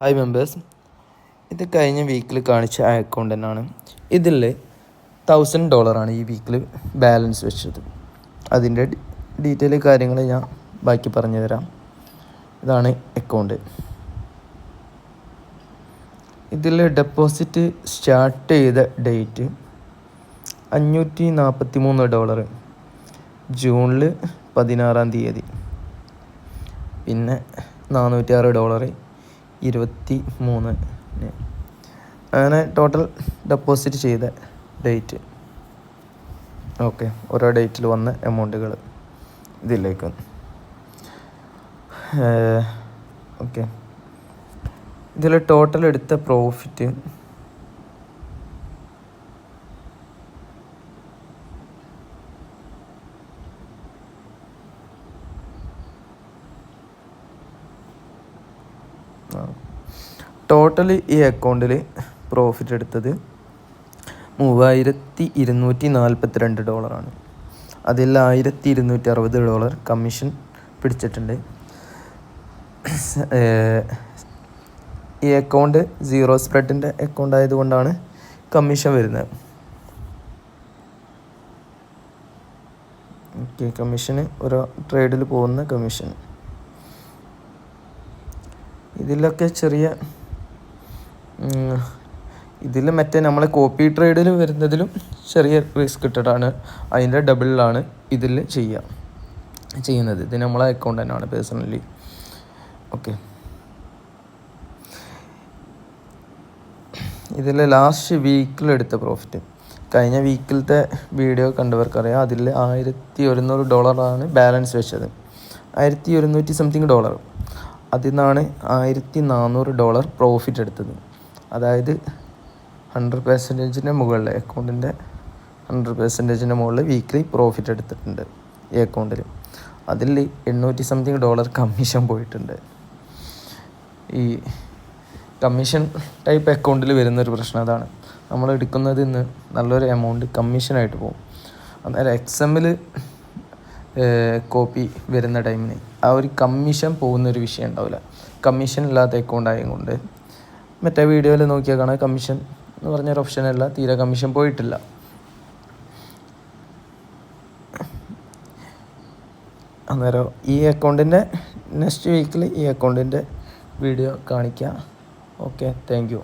Hi members, ഇത് കഴിഞ്ഞ വീക്കിൽ കാണിച്ച അക്കൗണ്ട് തന്നെയാണ്. ഇതിൽ $1000 ഈ വീക്കിൽ ബാലൻസ് വെച്ചത്. അതിൻ്റെ ഡീറ്റെയിൽ കാര്യങ്ങൾ ഞാൻ ബാക്കി പറഞ്ഞു തരാം. ഇതാണ് അക്കൗണ്ട്. ഇതിൽ ഡെപ്പോസിറ്റ് സ്റ്റാർട്ട് ചെയ്ത ഡേറ്റ് $543 ജൂണിൽ 16 പിന്നെ $406 23 അങ്ങനെ ടോട്ടൽ ഡെപ്പോസിറ്റ് ചെയ്ത ഡേറ്റ്. ഓക്കെ, ഓരോ ഡേറ്റിൽ വന്ന എമൗണ്ടുകൾ ഇതിലേക്ക്. ഓക്കെ, ഇതിൽ ടോട്ടൽ എടുത്ത പ്രോഫിറ്റ് ഈ അക്കൗണ്ടിൽ പ്രോഫിറ്റ് എടുത്തത് $3242. അതിൽ $1260 കമ്മീഷൻ പിടിച്ചിട്ടുണ്ട്. ഈ അക്കൗണ്ട് സീറോ സ്പ്രെഡിൻ്റെ അക്കൗണ്ട് ആയതുകൊണ്ടാണ് കമ്മീഷൻ വരുന്നത്. ഓക്കെ, കമ്മീഷന് ഓരോ ട്രേഡിൽ പോകുന്ന കമ്മീഷൻ. ഇതിലൊക്കെ ചെറിയ ഇതിൽ മറ്റേ നമ്മളെ കോപ്പി ട്രേഡിൽ വരുന്നതിലും ചെറിയ റിസ്ക് ഇട്ടിട്ടാണ്, അതിൻ്റെ ഡബിളിലാണ് ഇതിൽ ചെയ്യുന്നത്. ഇത് നമ്മളെ അക്കൗണ്ട് തന്നെയാണ് പേഴ്സണലി. ഓക്കെ, ഇതിൽ ലാസ്റ്റ് വീക്കിലെടുത്ത പ്രോഫിറ്റ് കഴിഞ്ഞ വീക്കിലത്തെ വീഡിയോ കണ്ടവർക്കറിയാം. അതിൽ $1100 ബാലൻസ് വെച്ചത്. $1100 അതിൽ നിന്നാണ് $1400 പ്രോഫിറ്റ് എടുത്തത്. അതായത് 100% മുകളിൽ, അക്കൗണ്ടിൻ്റെ 100% മുകളിൽ വീക്ക്ലി പ്രോഫിറ്റ് എടുത്തിട്ടുണ്ട് ഈ അക്കൗണ്ടിൽ. അതിൽ $800 കമ്മീഷൻ പോയിട്ടുണ്ട്. ഈ കമ്മീഷൻ ടൈപ്പ് അക്കൗണ്ടിൽ വരുന്നൊരു പ്രശ്നം അതാണ്. നമ്മൾ എടുക്കുന്നതിൽ നിന്ന് നല്ലൊരു എമൗണ്ട് കമ്മീഷനായിട്ട് പോകും. അന്നേരം XML കോപ്പി വരുന്ന ടൈമിന് ആ ഒരു കമ്മീഷൻ പോകുന്നൊരു വിഷയം ഉണ്ടാവില്ല. കമ്മീഷൻ ഇല്ലാത്ത അക്കൗണ്ട് ആയതുകൊണ്ട് മറ്റേ വീഡിയോയിൽ നോക്കിയാൽ കാണാം, കമ്മീഷൻ എന്ന് പറഞ്ഞൊരു ഓപ്ഷനല്ല, തീരെ കമ്മീഷൻ പോയിട്ടില്ല. അന്നേരം ഈ അക്കൗണ്ടിൻ്റെ നെക്സ്റ്റ് വീക്കിൽ ഈ അക്കൗണ്ടിൻ്റെ വീഡിയോ കാണിക്കാം. Okay, thank you.